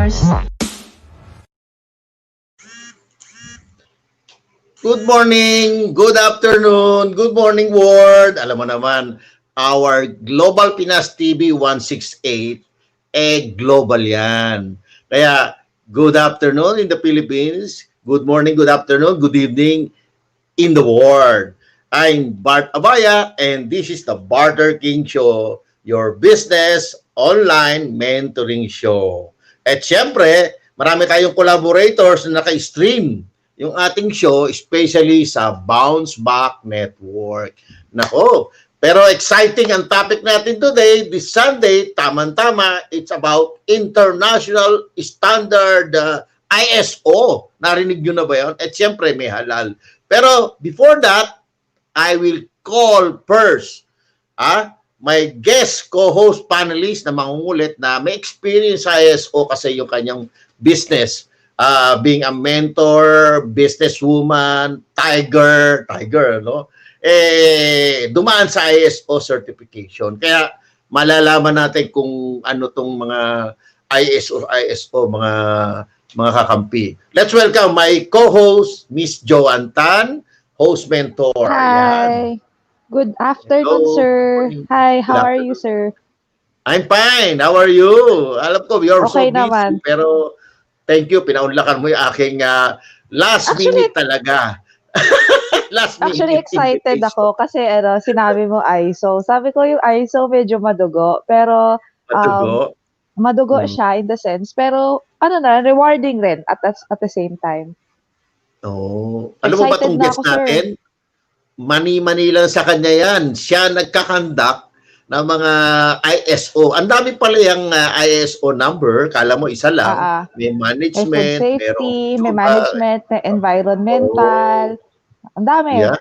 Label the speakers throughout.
Speaker 1: listeners.
Speaker 2: Good morning, good afternoon, good morning world. Alam mo naman, our Global Pinas TV 168, global yan. Kaya, good afternoon in the Philippines, good morning, good afternoon, good evening in the world. I'm Bart Abaya and this is the Barter King Show, your business online mentoring show. At syempre, marami tayong collaborators na naka-stream yung ating show, especially sa Bounce Back Network. Nako, pero exciting ang topic natin today, this Sunday, tama-tama, it's about International Standard ISO. Narinig nyo na ba yun? At syempre, may halal. Pero before that, I will call first my guest co-host panelist na mangungulit na may experience sa ISO kasi yung kanyang business. Being a mentor, businesswoman, tiger, no? Dumaan sa ISO certification. Kaya malalaman natin kung ano tong mga ISO, mga kakampi. Let's welcome my co-host, Miss Joanne Tan, host mentor.
Speaker 3: Hi. Yan. Good afternoon, hello, sir. Hi, how are you, sir?
Speaker 2: I'm fine. How are you? Alam ko, you're okay so busy, naman. Pero thank you, pinaunlakan mo yung aking last minute talaga.
Speaker 3: Actually, excited ako kasi sinabi mo ISO. Sabi ko yung ISO medyo madugo, pero madugo siya in the sense, pero rewarding rin at the same time.
Speaker 2: Alam mo ba itong guest natin? Sir. Mani-mani lang sa kanya yan. Siya nagkakandak ng mga ISO. Ang dami pala yung ISO number. Kala mo isa lang. May management.
Speaker 3: May food safety, may management, may environmental. Ang dami.
Speaker 2: Yeah.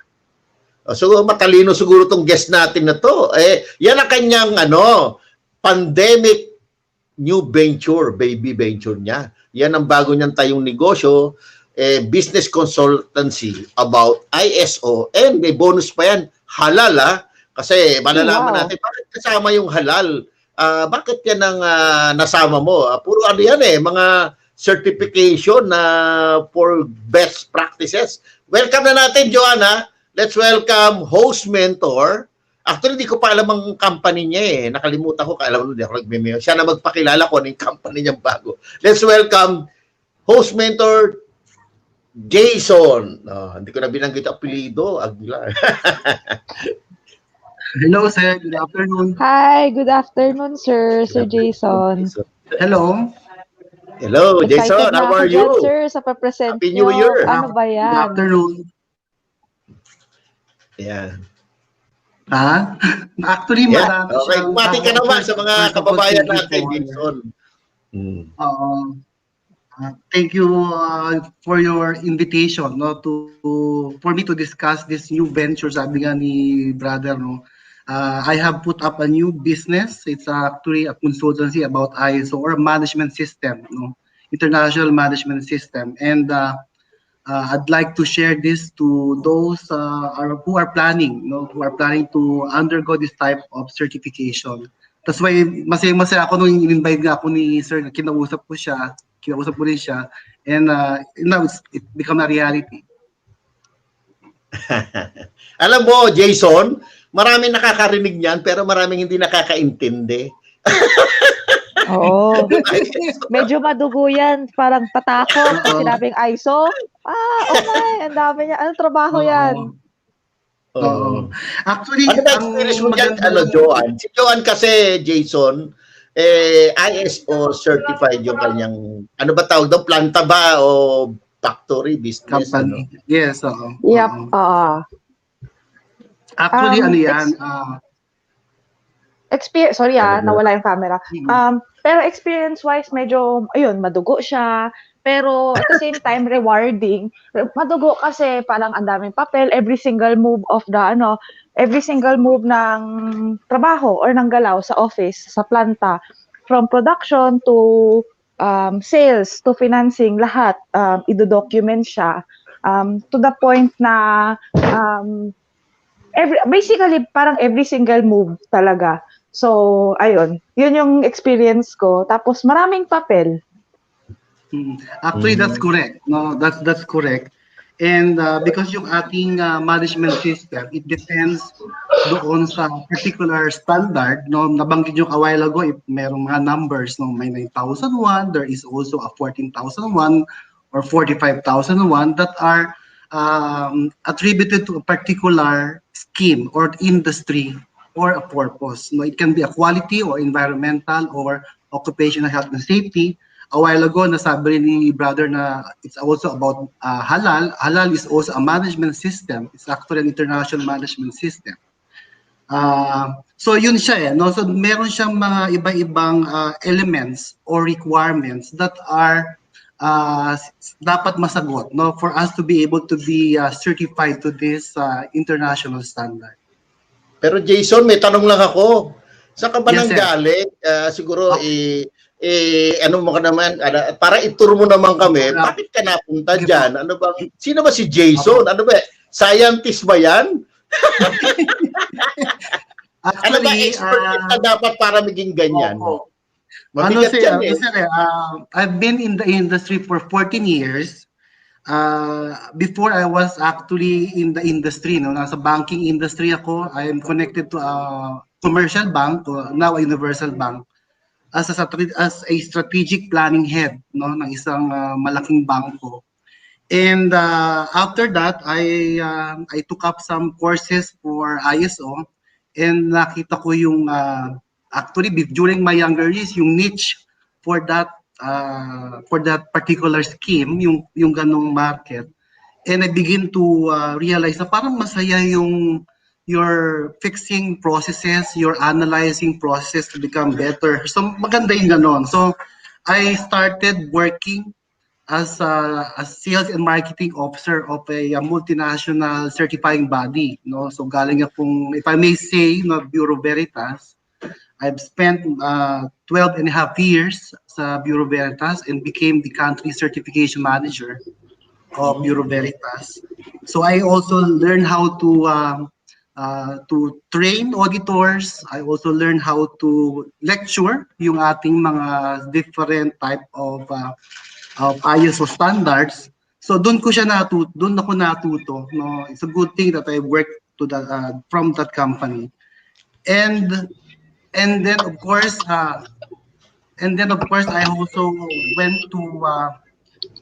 Speaker 2: So matalino siguro itong guest natin na to. Yan ang kanyang pandemic new venture, baby venture niya. Yan ang bago niyang tayong negosyo. Business consultancy about ISO, and may bonus pa yan, halal kasi malalaman natin bakit kasama yung halal, bakit yan ang nasama mo, puro yan mga certification na for best practices. Welcome na natin, Joanna. Let's welcome host mentor. Actually, hindi ko pa alam ang company niya nakalimutan ko, kailangan hindi ako nagme-mail. Siya na magpakilala ko ng company niya bago. Let's welcome host mentor Jason. Hindi ko na binanggit apelido, Aguilar.
Speaker 4: Hello, sir. Good afternoon.
Speaker 3: Hi, good afternoon, sir. Sir Jason.
Speaker 4: Hello.
Speaker 2: Hello, Jason. How are you?
Speaker 3: Sir, sa papresent
Speaker 2: Happy New Year.
Speaker 3: Ano ba yan?
Speaker 4: Good afternoon.
Speaker 2: Yeah.
Speaker 4: Actually,
Speaker 2: madami okay. Kumati ka naman sa mga kababayan natin, Jason.
Speaker 4: Thank you for your invitation for me to discuss this new venture, sabi nga ni brother. I have put up a new business. It's actually a consultancy about ISO or management system, international management system, and I'd like to share this to those who are planning to undergo this type of certification. That's why masaya ako nung in-invite nga ako ni sir, kinausap ko rin siya, and now it become a reality.
Speaker 2: Alam mo, Jason, maraming nakakarinig niyan pero maraming hindi nakakaintindi.
Speaker 3: Oo. Medyo madugo yan, parang patakot. Sinabing ISO. Okay, ang dami niya. Anong trabaho yan?
Speaker 4: Actually,
Speaker 2: ano ba experience mo dyan, Joanne? Si Joanne kasi, Jason, ISO certified yung kanyang, ano ba tawag daw, planta ba o factory business?
Speaker 4: Company. Yes,
Speaker 3: Yep.
Speaker 4: Actually,
Speaker 3: experience, sorry nawala yung camera. Pero experience-wise, medyo, madugo siya. Pero at the same time, rewarding. Madugo kasi parang ang daming papel, every single move ng trabaho or ng galaw sa office, sa planta, from production to sales to financing, lahat ido-document siya to the point na basically parang every single move talaga. So, ayun. Yun yung experience ko. Tapos maraming papel.
Speaker 4: Actually, that's correct. No, that's correct. And because yung ating management system, it depends doon sa particular standard. No, nabanggit yung a while ago, if merong mga numbers, no, may 9,001, there is also a 14,001 or 45,001 that are attributed to a particular scheme or industry or a purpose. No, it can be a quality or environmental or occupational health and safety. A while ago, nasabi ni brother na it's also about halal. Halal is also a management system. It's actually an international management system. So yun siya no? So meron siyang mga iba-ibang elements or requirements that are dapat masagot no for us to be able to be certified to this international standard.
Speaker 2: Pero Jason, may tanong lang ako. Saan ka ba
Speaker 4: Yes,
Speaker 2: nang
Speaker 4: sir.
Speaker 2: galing? Siguro ano mo ka naman, para ituro mo naman kami, bakit ka napunta dyan? Ano bang, sino ba si Jason? Ano ba, scientist ba yan?
Speaker 4: Actually,
Speaker 2: ano ba expertise na dapat para maging ganyan? Mabigat yan
Speaker 4: sir, I've been in the industry for 14 years. Before I was actually in the industry, no, nasa banking industry ako. I am connected to a commercial bank, now a universal bank, as a strategic planning head, no, ng isang malaking bangko. And after that, I took up some courses for ISO, and nakita ko yung actually during my younger years yung niche for that particular scheme, yung ganong market. And I begin to realize na parang masaya yung you're fixing processes, you're analyzing process to become better. So maganda yung ganon. So I started working as a sales and marketing officer of a multinational certifying body. No? So galing akong, if I may say, no, Bureau Veritas. I've spent 12 and a half years sa Bureau Veritas and became the country certification manager of Bureau Veritas. So I also learned how to train auditors. I also learned how to lecture yung ating mga different type of ISO standards. So doon ako natuto. No, it's a good thing that I worked to that from that company. And then of course I also went to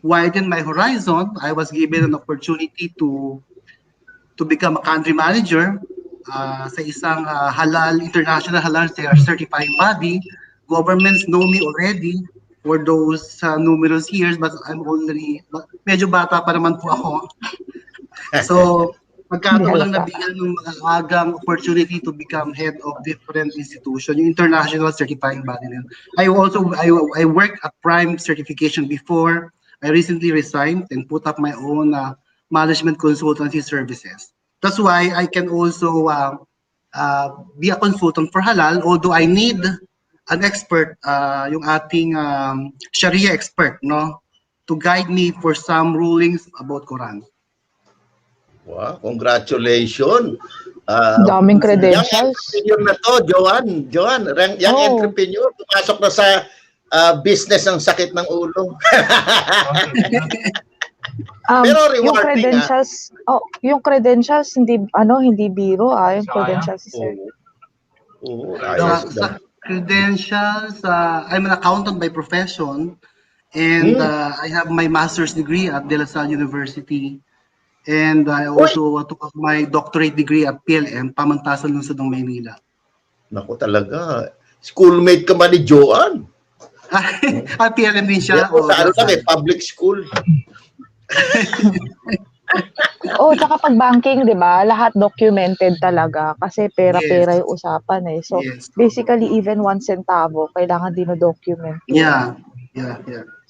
Speaker 4: widen my horizon. I was given an opportunity to become a country manager sa isang halal international halal certifying body. Governments know me already for those numerous years, but I'm already medyo bata pa naman po ako. So pagkataon lang nabigyan ng mga agang opportunity to become head of different institution, yung international certifying body. I worked at Prime Certification before. I recently resigned and put up my own management consultancy services. That's why I can also be a consultant for halal, although I need an expert, yung ating Sharia expert, no, to guide me for some rulings about Quran.
Speaker 2: Wow, congratulations.
Speaker 3: Daming credentials.
Speaker 2: Young entrepreneur na to, Joan. Young entrepreneur, pumasok na sa business ng sakit ng ulo. Pero rewarding.
Speaker 3: Yung credentials hindi biro yung credentials sir.
Speaker 4: Credentials, I'm an accountant by profession, and I have my master's degree at De La Salle University. And I also took up my doctorate degree at PLM, Pamantasan Lungsod ng Maynila.
Speaker 2: Naku talaga. Schoolmate ka ba ni Joan?
Speaker 4: PLM din siya.
Speaker 2: Sa ano lang public school.
Speaker 3: Tsaka pag banking, di ba, lahat documented talaga kasi pera-pera yung usapan eh. So, basically, even 1 centavo, kailangan dino-document.
Speaker 4: Yeah.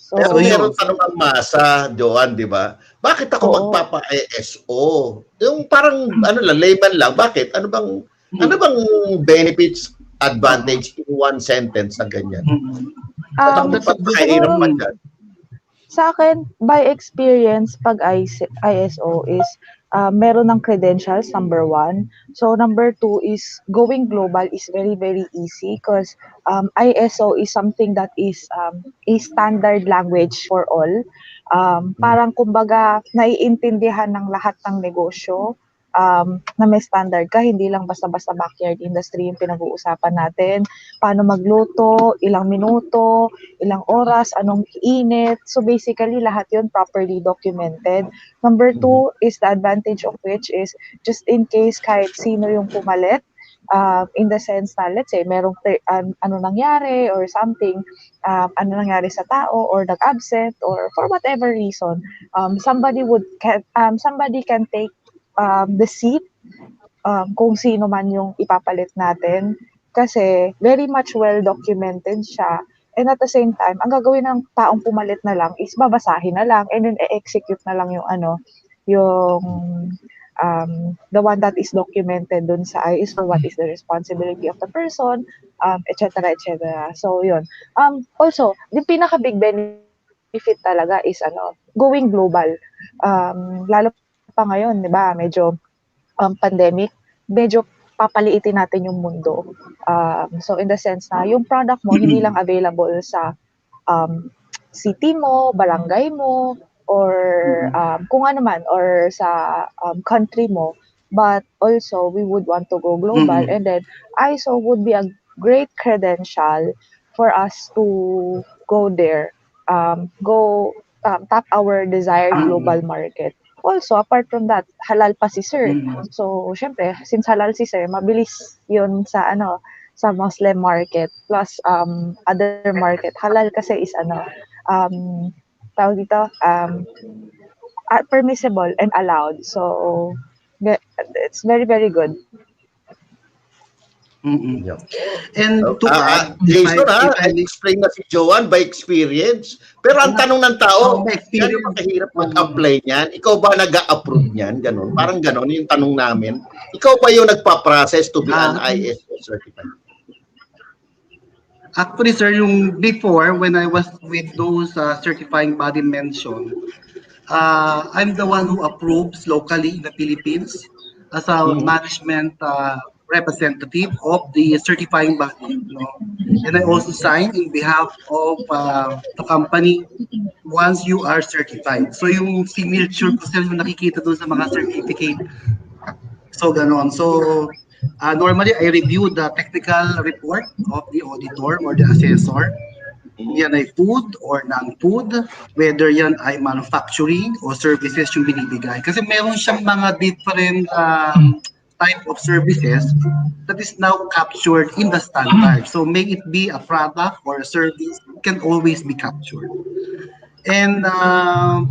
Speaker 2: So, pero meron tanong ang masa, Joan, di ba? Bakit ako magpapa-ISO? Yung parang, layman lang. Bakit? Ano bang benefits, advantage in one sentence na ganyan?
Speaker 3: Sa akin, by experience, pag ISO is, meron ng credentials, number one. So number two is going global is very, very easy because ISO is something that is a standard language for all. Parang kumbaga naiintindihan ng lahat ng negosyo na may standard ka, hindi lang basta-basta backyard industry yung pinag-uusapan natin. Paano magluto, ilang minuto, ilang oras, anong init. So basically, lahat yun properly documented. Number two is the advantage of which is just in case kahit sino yung pumalit, in the sense na let's say merong ano nangyari or something, ano nangyari sa tao or nag-absent or for whatever reason, somebody can take the seat kung sino man yung ipapalit natin kasi very much well documented siya. And at the same time, ang gagawin ng taong pumalit na lang is babasahin na lang and then execute na lang yung yung the one that is documented dun sa ISO, what is the responsibility of the person, etc. etc. So yun. Also, yung pinaka big benefit talaga is going global. Lalo pa ngayon, 'di ba? Medyo pandemic, medyo papaliitin natin yung mundo. So in the sense na yung product mo hindi lang available sa city mo, barangay mo, or kung ano man, or sa country mo, but also we would want to go global and then ISO would be a great credential for us to go there, tap our desired global market. Also, apart from that, halal pa si Sir. So, syempre, since halal si Sir, mabilis yun sa sa Muslim market plus other market. Halal kasi is tawag dito, permissible and allowed. So, it's very, very good.
Speaker 4: And to add,
Speaker 2: Jason, explain na si Joanne by experience. Pero ang tanong ng tao, kaya makahirap mag-apply niyan? Ikaw ba nag-a-approve niyan? Ganon. Parang ganon yung tanong namin. Ikaw ba yung nagpa-process to be an ISO certified?
Speaker 4: Actually, sir, yung before, when I was with those certifying body mentioned, I'm the one who approves locally in the Philippines as a management representative of the certifying body. And I also sign in behalf of the company once you are certified. So yung signature ko sir yung nakikita doon sa mga certificate. So ganon. So normally I review the technical report of the auditor or the assessor. Yan ay food or non-food, whether yan ay manufacturing or services yung binibigay. Kasi meron siyang mga different type of services that is now captured in the standard. So may it be a product or a service, it can always be captured. And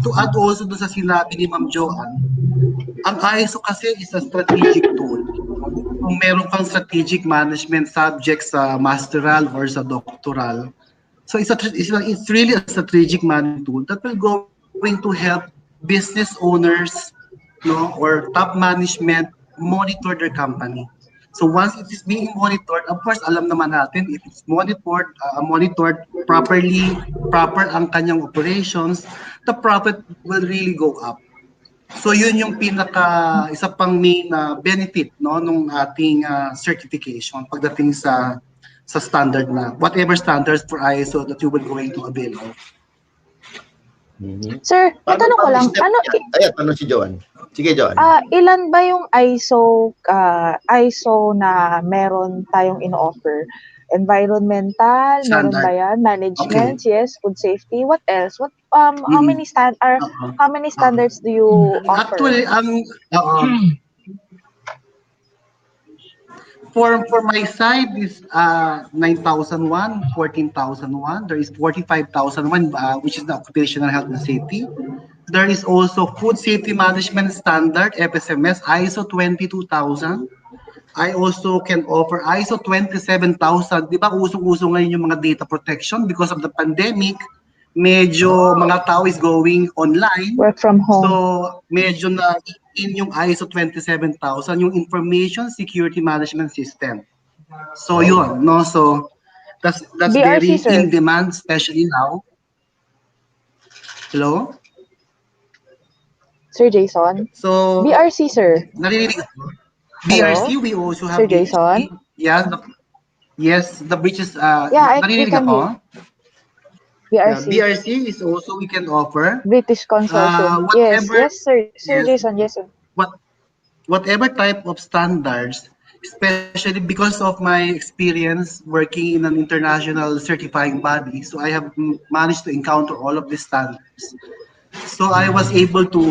Speaker 4: to add also doon sa sinabi ni Ma'am Joanne, ang ISO kasi is a strategic tool. Kung meron kang strategic management subject sa masteral or sa doctoral, so it's really a strategic management tool that will going to help business owners, or top management monitor their company. So once it is being monitored, of course, alam naman natin if it's monitored proper ang kanyang operations, the profit will really go up. So yun yung isa pang main benefit nung ating certification pagdating sa standard na whatever standards for ISO that you will going to avail of.
Speaker 3: Sir, matanong ko lang,
Speaker 2: tanong si Joanne. Sige, Joanne.
Speaker 3: Ilan ba yung ISO na meron tayong in-offer? Environmental, meron ba yan? Management, okay. Yes, food safety. What else? How many standards do you offer?
Speaker 4: Actually, for my side is 9,001, 14,001. There is 45,001, which is the occupational health and safety. There is also food safety management standard, FSMS, ISO 22,000. I also can offer ISO 27,000. Di ba usong-uso ngayon yung mga data protection because of the pandemic? Medyo mga tao is going online.
Speaker 3: Work from home.
Speaker 4: So medyo na in yung ISO 27,000, yung Information Security Management System. So yun, no? So that's BRC, very sir. In demand, especially now. Hello?
Speaker 3: Sir Jason?
Speaker 4: So,
Speaker 3: BRC, sir.
Speaker 4: naririnig ako.
Speaker 3: Hello?
Speaker 4: BRC, we also
Speaker 3: Sir
Speaker 4: have BRC.
Speaker 3: Jason?
Speaker 4: Yeah, yes, the bridges,
Speaker 3: Yeah, we
Speaker 4: naririnig
Speaker 3: can hear.
Speaker 4: ako. Yeah,
Speaker 3: BRC.
Speaker 4: BRC is also we can offer.
Speaker 3: British Consortium. Yes,
Speaker 4: Whatever,
Speaker 3: yes, sir. Sir
Speaker 4: yes,
Speaker 3: Jason, yes, sir.
Speaker 4: what whatever type of standards, especially because of my experience working in an international certifying body, so I have managed to encounter all of these standards. So I was able to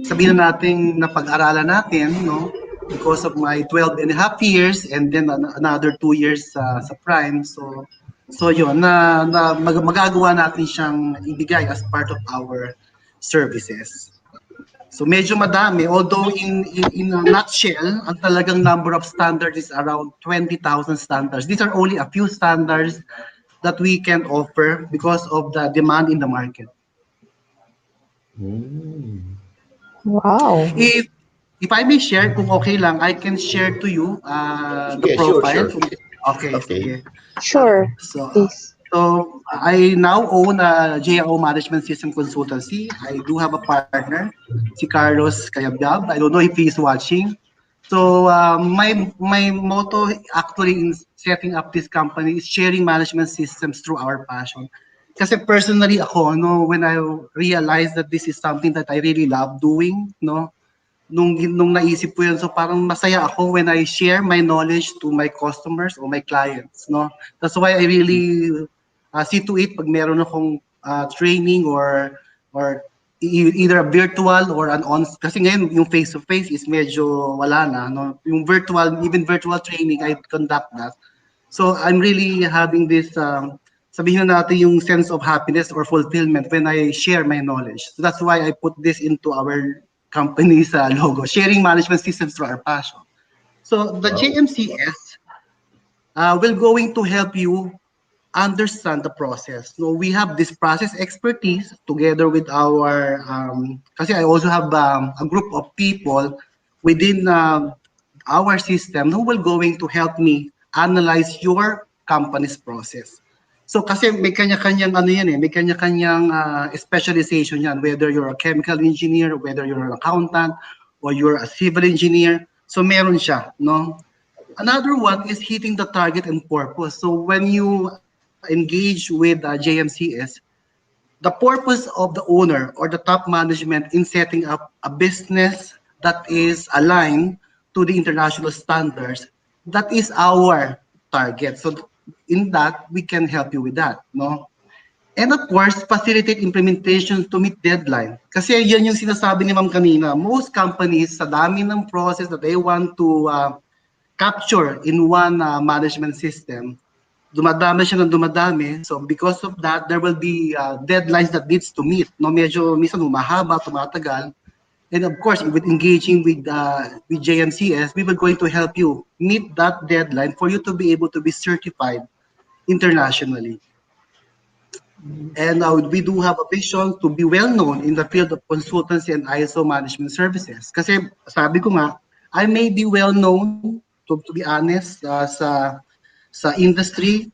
Speaker 4: sabihin na natin na pag-aralan natin, no? Because of my 12 and a half years and then another 2 years sa Prime. So yun, magagawa natin siyang ibigay as part of our services. So medyo madami, although in a nutshell, ang talagang number of standards is around 20,000 standards. These are only a few standards that we can offer because of the demand in the market.
Speaker 3: Wow.
Speaker 4: If if I may share, kung okay lang, I can share to you the
Speaker 2: Sige, sure,
Speaker 4: profile.
Speaker 2: sure.
Speaker 4: Okay,
Speaker 2: Okay.
Speaker 4: sige.
Speaker 3: Sure.
Speaker 4: So,
Speaker 3: Please.
Speaker 4: I now own a JO Management System Consultancy. I do have a partner, si Carlos Cayabyab. I don't know if he's watching. So, my motto actually in setting up this company is sharing management systems through our passion. Kasi personally ako, no, when I realized that this is something that I really love doing, no, nung naisip ko yun, so parang masaya ako when I share my knowledge to my customers or my clients, no? That's why I really see to it pag meron akong training or either a virtual or an on, kasi ngayon yung face to face is medyo wala na, no? Yung virtual, even virtual training, I conduct that. So I'm really having this sabihin na natin yung sense of happiness or fulfillment when I share my knowledge. So that's why I put this into our company's logo, sharing management systems through our passion. So the
Speaker 2: Wow.
Speaker 4: JMCS will going to help you understand the process. So we have this process expertise together with our, kasi I also have a group of people within our system who will going to help me analyze your company's process. So kasi may kanya-kanyang ano yan eh, may kanya-kanyang specialization yan, whether you're a chemical engineer, whether you're an accountant, or you're a civil engineer. So meron siya, no? Another one is hitting the target and purpose. So when you engage with JMCS, the purpose of the owner or the top management in setting up a business that is aligned to the international standards, that is our target. So in that, we can help you with that, no? And of course, facilitate implementation to meet deadline. Kasi yan yung sinasabi ni Ma'am kanina. Most companies, sa dami ng process that they want to capture in one management system, dumadami siya ng dumadami. So because of that, there will be deadlines that needs to meet. No, medyo minsan humahaba, tumatagal. And of course, with engaging with JMCS, we will going to help you meet that deadline for you to be able to be certified internationally. And we do have a vision to be well known in the field of consultancy and ISO management services. Kasi sabi ko nga, I may be well known, to be honest, sa industry.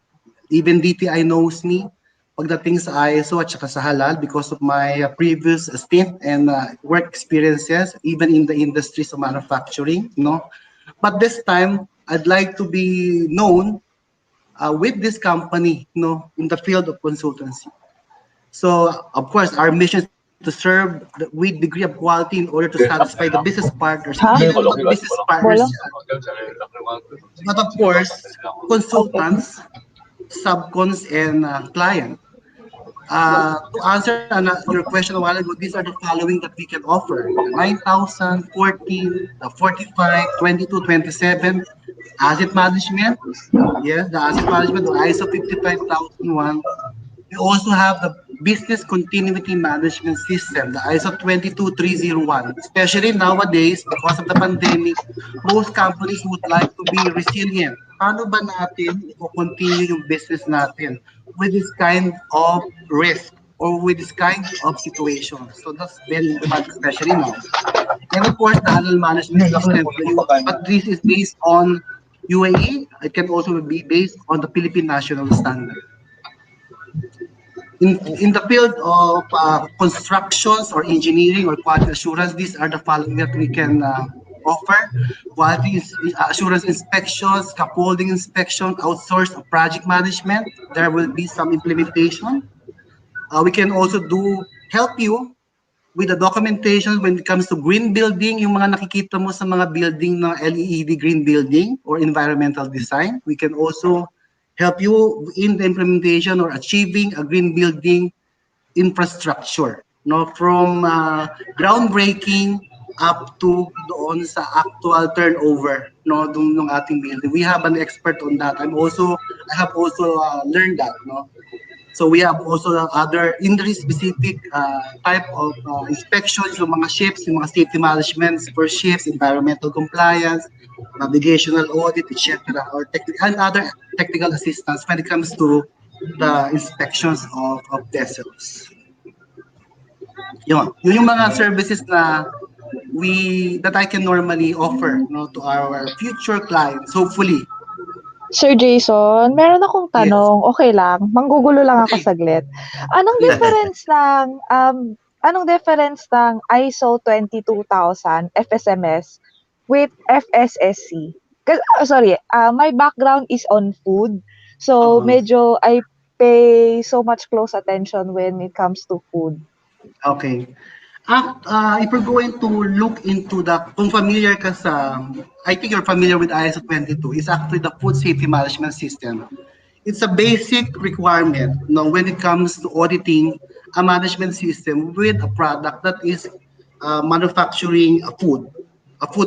Speaker 4: Even DTI knows me pagdating sa ISO at saka sa Halal because of my previous stint and work experiences, even in the industry sa manufacturing, no? But this time, I'd like to be known with this company, no, in the field of consultancy. So, of course, our mission is to serve with degree of quality in order to satisfy the business partners. Hindi lang naman business partners
Speaker 3: Bola?
Speaker 4: yan. But of course,
Speaker 3: Okay.
Speaker 4: consultants, subcons, and client. To answer your question a while ago, these are the following that we can offer. The 9,000, 14, the 45, 22, 27, asset management. Yes, the asset management, the ISO 55001. We also have the business continuity management system, the ISO 22301. Especially nowadays, because of the pandemic, most companies would like to be resilient. Paano ba natin i-continue yung business natin with this kind of risk or with this kind of situation? So that's very important, especially now. And of course, the Halal management system, but this is based on UAE. It can also be based on the Philippine national standard. In the field of constructions or engineering or quality assurance, these are the following that we can offer: quality assurance inspections, scaffolding inspection, outsourced project management. There will be some implementation. We can also help you with the documentation when it comes to green building, yung mga nakikita mo sa mga building na LEED green building or environmental design. We can also help you in the implementation or achieving a green building infrastructure, no, from groundbreaking up to doon sa actual turnover, no, dung ng ating building. We have an expert on that. I have also learned that, no. So we have also other industry-specific type of inspections, yung mga ships, yung mga safety management for ships, environmental compliance, navigational audit, etc., or and other technical assistance when it comes to the inspections of vessels. Yun yung mga services na that I can normally offer, no, to our future clients, hopefully.
Speaker 3: Sir Jason, meron akong
Speaker 4: Yes.
Speaker 3: tanong. Okay lang, manggugulo lang ako
Speaker 4: Okay.
Speaker 3: saglit. Anong difference ng ISO 22000 FSMS with FSSC? Sorry, my background is on food. So medyo I pay so much close attention when it comes to food.
Speaker 4: Okay. If we're going to look into kung familiar ka I think you're familiar with ISO 22, it's actually the Food Safety Management System. It's a basic requirement, no, when it comes to auditing a management system with a product that is manufacturing a food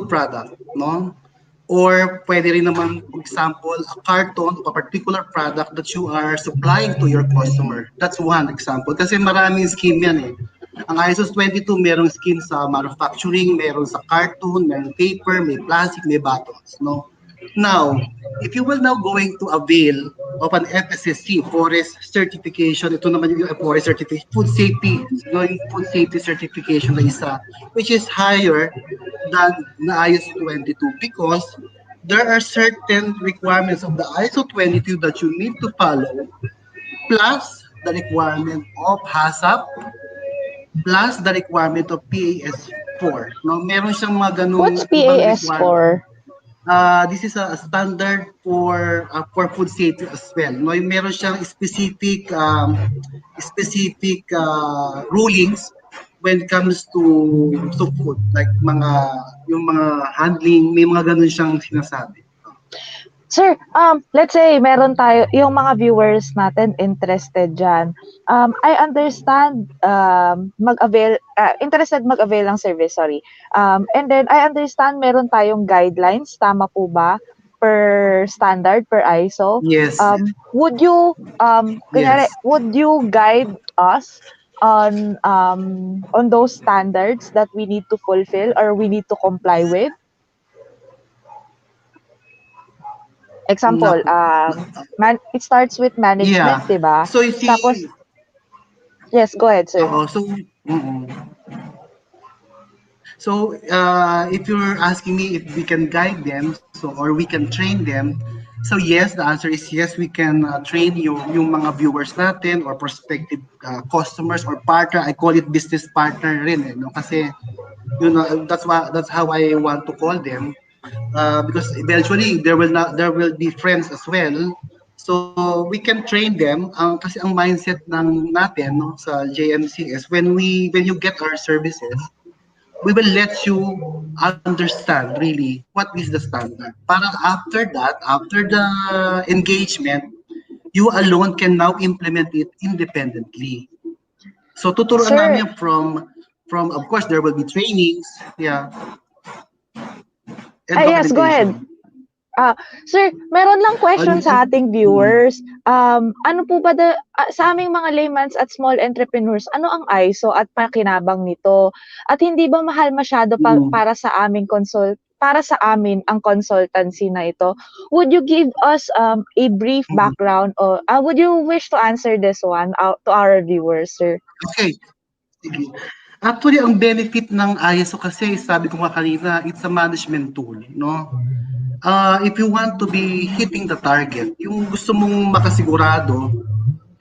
Speaker 4: product, no? Or pwede rin naman, for example, a carton of a particular product that you are supplying to your customer. That's one example. Kasi maraming scheme yan eh. Ang ISO 22, merong scheme sa manufacturing, meron sa carton, meron paper, may plastic, may bottles, no? Now, if you will now going to avail of an FSSC, forest certification, ito naman yung forest certification, food safety, no, yung food safety certification na isa, which is higher than the ISO 22 because there are certain requirements of the ISO 22 that you need to follow, plus the requirement of HACCP, plus the requirement of PAS4. No, meron siyang mga ganung
Speaker 3: What's PAS4?
Speaker 4: This is a standard for food safety as well. No, meron siyang specific rulings when it comes to food, like yung mga handling, may mga ganun siyang sinasabi.
Speaker 3: Sir, let's say meron yung mga viewers natin interested dyan. I understand interested mag-avail ng service, sorry. And then I understand meron tayong guidelines, tama po ba? Per standard, per ISO.
Speaker 4: Yes.
Speaker 3: Would you
Speaker 4: Yes.
Speaker 3: would you guide us on those standards that we need to fulfill or we need to comply with? Example, it starts with management,
Speaker 4: Yeah.
Speaker 3: diba?
Speaker 4: So you see,
Speaker 3: Tapos, yes, go ahead, sir.
Speaker 4: So if you're asking me if we can guide them, or we can train them, so yes, the answer is yes, we can train yung mga viewers natin or prospective customers or partner. I call it business partner rin, no? Kasi that's how I want to call them. Because eventually there will be friends as well, so we can train them. Kasi ang mindset natin, no, sa JMC is when you get our services, we will let you understand really what is the standard. Para after the engagement, you alone can now implement it independently. So tuturuan namin from of course there will be trainings, yeah.
Speaker 3: Yes, go ahead. Sir, meron lang question sa ating viewers. Ano po ba sa aming mga layman's at small entrepreneurs, ano ang ISO at pakinabang nito? At hindi ba mahal masyado para sa amin ang consultancy na ito? Would you give us a brief background or would you wish to answer this one to our viewers, sir?
Speaker 4: Okay. Sige. Actually, ang benefit ng ISO kasi, sabi ko nga kanina, it's a management tool, no? If you want to be hitting the target, yung gusto mong makasigurado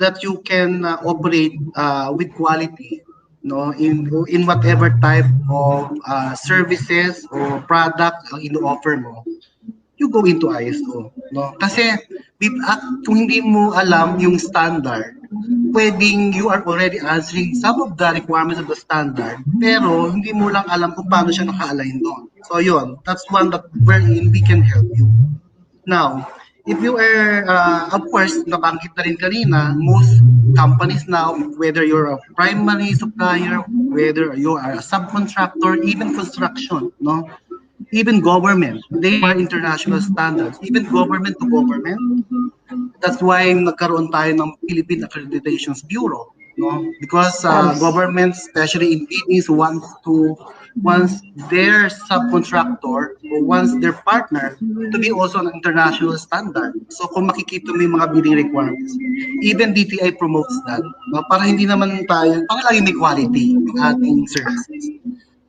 Speaker 4: that you can operate with quality, no, in whatever type of services or product ang ino-offer mo, you go into ISO, no? Kasi kung hindi mo alam yung standard, pwedeng you are already answering some of the requirements of the standard, pero hindi mo lang alam kung paano siya naka-align doon. So yun, that's one that wherein we can help you. Now, if you are, of course, nabanggit na rin kanina, most companies now, whether you're a primary supplier, whether you are a subcontractor, even construction, no? Even government, they are international standards, even government to government. That's why nagkaroon tayo ng Philippine Accreditations Bureau, no? Because governments, especially in Philippines, wants their subcontractor or wants their partner to be also an international standard. So kung makikita mo yung mga bidding requirements, even DTI promotes that, no? Para hindi naman tayo, para lagi may quality yung ating services.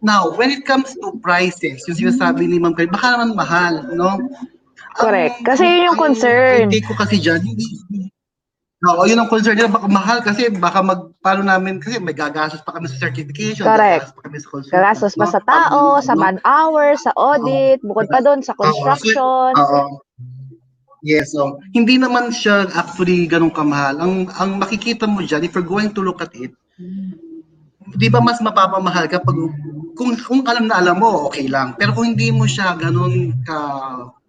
Speaker 4: Now, when it comes to prices, yung sinasabi ni Ma'am Kay, baka naman mahal, no?
Speaker 3: Correct. Kasi yun yung concern.
Speaker 4: Ang take ko kasi dyan, yun ang concern nila, baka mahal kasi baka paano namin, kasi may gagastos pa kami sa certification,
Speaker 3: correct.
Speaker 4: gagastos pa kami sa consultant.
Speaker 3: Gagastos pa sa tao, sa man-hour, sa audit, bukod pa doon sa construction.
Speaker 4: Yes, so hindi naman siya actually ganun kamahal. Ang makikita mo dyan, if you're going to look at it, di ba mas mapapamahal kapag kung alam na alam mo, okay lang. Pero kung hindi mo siya ganun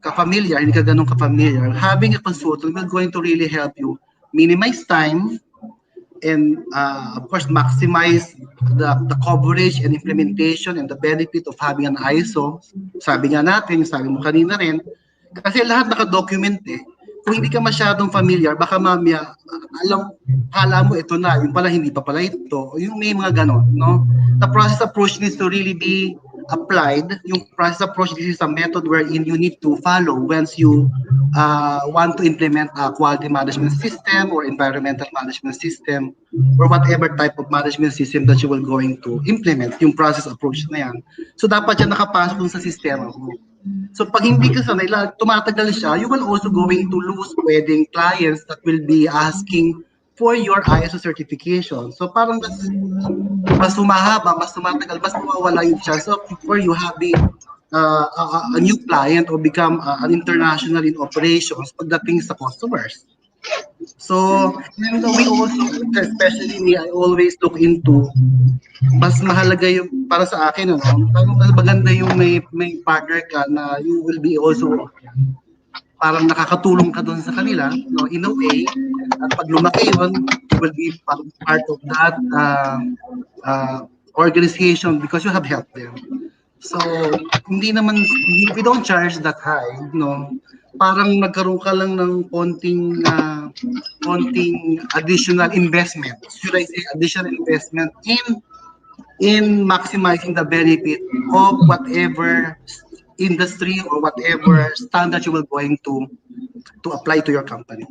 Speaker 4: ka-familiar, hindi ka ganun ka-familiar, having a consultant will going to really help you minimize time and of course maximize the coverage and implementation and the benefit of having an ISO. Sabi nga natin, sabi mo kanina rin, kasi lahat naka-document eh. Kung hindi ka masyadong familiar, baka mamaya, hala mo ito na, yung pala hindi pa pala ito, yung may mga ganon, no? The process approach needs to really be applied. Yung process approach, this is a method wherein you need to follow once you want to implement a quality management system or environmental management system or whatever type of management system that you will going to implement, yung process approach na yan. So dapat yan nakapasok dun sa sistema mo. So pag hindi ka sanay, tumatagal siya, you will also going to lose pwedeng clients that will be asking for your ISO certification. So parang mas humahaba, mas tumatagal, mas mawawala yung chance of for you having a new client or become an international in operations pagdating sa customers. So, and we also, especially me, I always look into mas mahalaga yung para sa akin, ano, mas maganda yung may partner ka na you will be also parang nakakatulong ka doon sa kanila, no, in a way, at pag lumaki yun, you will be part of that organization because you have helped them. So, hindi naman, we don't charge that high, no, parang nagkaroon ka lang ng konting additional investment, should I say additional investment in maximizing the benefit of whatever industry or whatever standard you will going to apply to your company.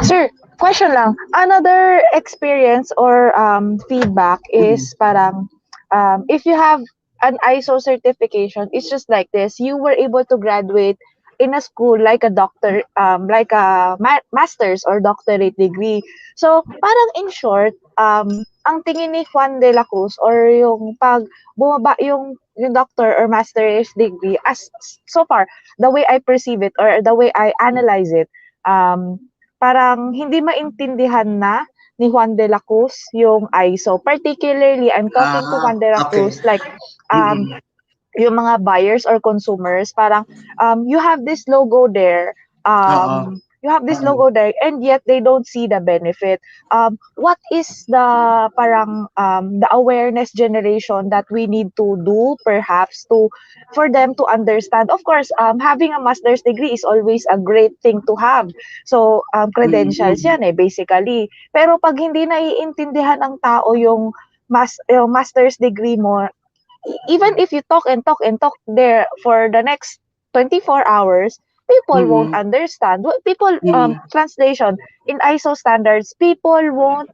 Speaker 3: Sir, question lang. Another experience or feedback is parang if you have an ISO certification, it's just like this. You were able to graduate in a school like a doctor, like a master's or doctorate degree. So, parang in short, ang tingin ni Juan de la Cruz or yung pag bumaba yung doctor or master's degree, as so far, the way I perceive it or the way I analyze it, parang hindi maintindihan na ni Juan de la Cruz yung ISO. Particularly, I'm talking to Juan de la Cruz, like, yung mga buyers or consumers, parang you have this logo there, you have this logo there, and yet they don't see the benefit. What is the parang the awareness generation that we need to do, perhaps, for them to understand? Of course, having a master's degree is always a great thing to have. So, credentials yan basically. Pero pag hindi naiintindihan ng tao yung master's degree mo, even if you talk and talk and talk there for the next 24 hours, people won't understand. People, translation, in ISO standards, people won't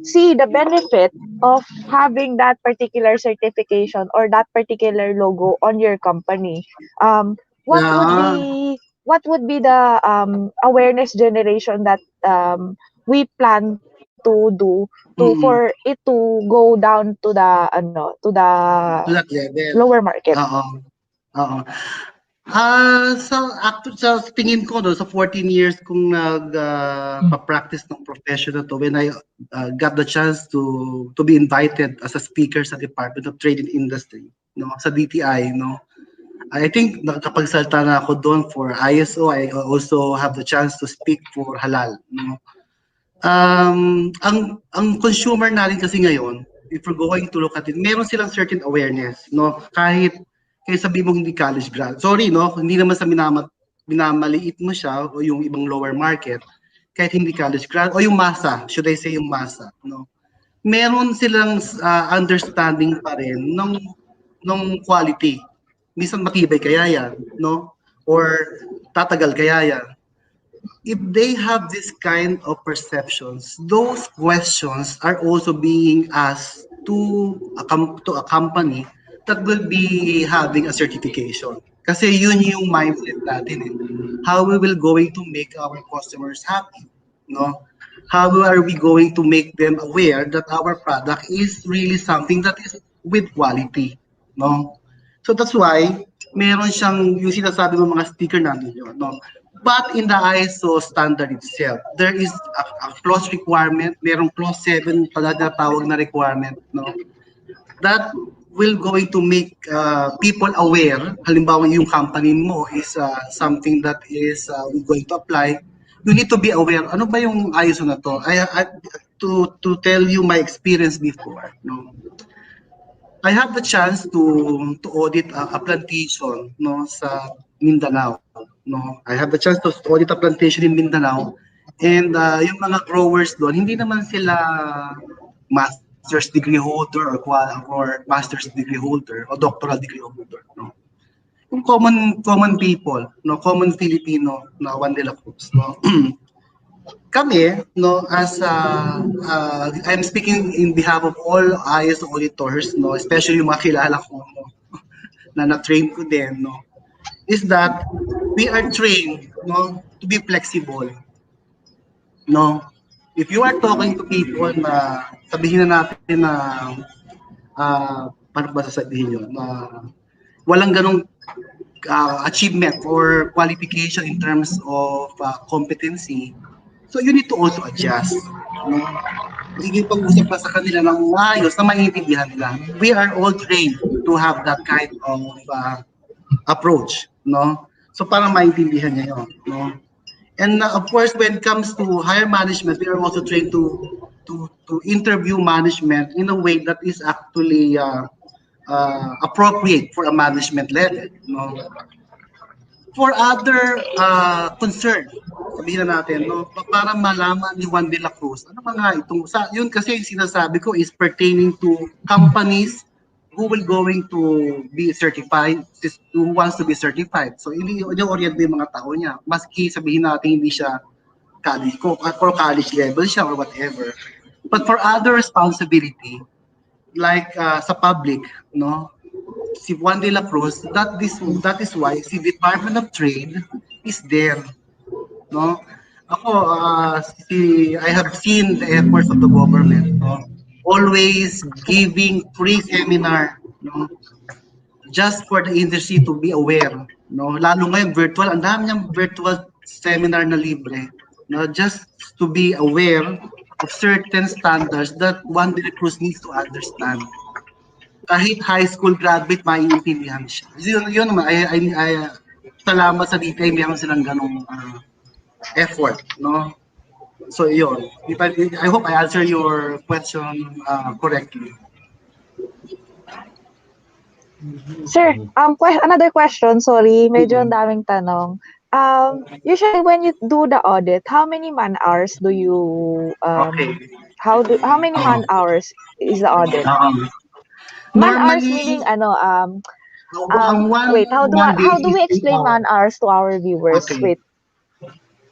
Speaker 3: see the benefit of having that particular certification or that particular logo on your company. What would be what would be the awareness generation that we plan to do for
Speaker 4: Mm-mm.
Speaker 3: it to go down to the to the
Speaker 4: To that level.
Speaker 3: lower market?
Speaker 4: Oo. Oo. Sa tingin ko, no, sa 14 years kung pa-practice ng profession na to, when I got the chance to be invited as a speaker sa Department of Trade and Industry, no, sa DTI, no, I think nakapagsalita na ako doon for ISO. I also have the chance to speak for Halal, no. Ang consumer natin kasi ngayon, if we're going to look at it, meron silang certain awareness, no? Kahit sabi mo hindi college grad. Sorry, no? Hindi naman sa minamaliit mo siya o yung ibang lower market, kahit hindi college grad o yung masa, should I say yung masa, no? Meron silang understanding pa rin ng quality. Minsan matibay kaya yan, no? Or tatagal kaya yan. If they have this kind of perceptions, those questions are also being asked to a company that will be having a certification. Kasi yun yung mindset natin eh. How we will going to make our customers happy, no? How are we going to make them aware that our product is really something that is with quality, no? So that's why meron siyang yung sinasabi ng mga sticker natin yun, no? But in the ISO standard itself, there is a clause requirement, merong clause 7 pala na tawag na requirement, no? That will going to make people aware. Halimbawa, yung company mo is something that is going to apply. You need to be aware. Ano ba yung ISO na to? To tell you my experience before, no? I have the chance to audit a plantation, no, sa Mindanao, no. I have the chance to audit a plantation in Mindanao, and yung mga growers doon hindi naman sila master's degree holder or master's degree holder o doctoral degree holder, no. Yung common people, no, common Filipino na Juan de la Cruz, no. Kami, no, as I'm speaking in behalf of all ISO auditors, no, especially yung mga kilala ko, no, na na-train ko din, no, is that we are trained, no, to be flexible, no. If you are talking to people na sabihin na natin na paano ba sasabihin yun, na walang ganong achievement or qualification in terms of competency, so you need to also adjust, no? Sige pag-usap pa sa kanila ng maayos na maintindihan nila. We are all trained to have that kind of approach, no? So para maintindihan niya yun, no? And of course, when it comes to higher management, we are also trained to interview management in a way that is actually appropriate for a management level, no? For other concern, sabihin na natin, no, para malaman ni Juan de la Cruz, ano ba nga itong, yun kasi yung sinasabi ko is pertaining to companies who will going to be certified, who wants to be certified. So, i-orient yung mga tao niya. Maski sabihin natin hindi siya college, or college level siya or whatever. But for other responsibility, like sa public, no, si Juan de la Cruz, that is why si Department of Trade is there, no? Ako, I have seen the efforts of the government, no? Always giving free seminar, no? Just for the industry to be aware, no? Lalo ngayon virtual, ang dami niyang virtual seminar na libre, no? Just to be aware of certain standards that Juan de la Cruz needs to understand. Kahit high school graduate, maiintindihan siya. Yun naman, salamat sa DTI, meron silang ganong effort, no? So, yun. I hope I answer your question correctly.
Speaker 3: Sir, another question, sorry, medyo ang daming tanong. Usually when you do the audit, how many man hours do you
Speaker 4: Okay.
Speaker 3: how many man hours is the audit? Man hours
Speaker 4: Normally,
Speaker 3: meaning
Speaker 4: ang
Speaker 3: wait, how
Speaker 4: day
Speaker 3: do we
Speaker 4: is 8
Speaker 3: explain
Speaker 4: hours.
Speaker 3: man hours to our viewers?
Speaker 4: Okay.
Speaker 3: Wait.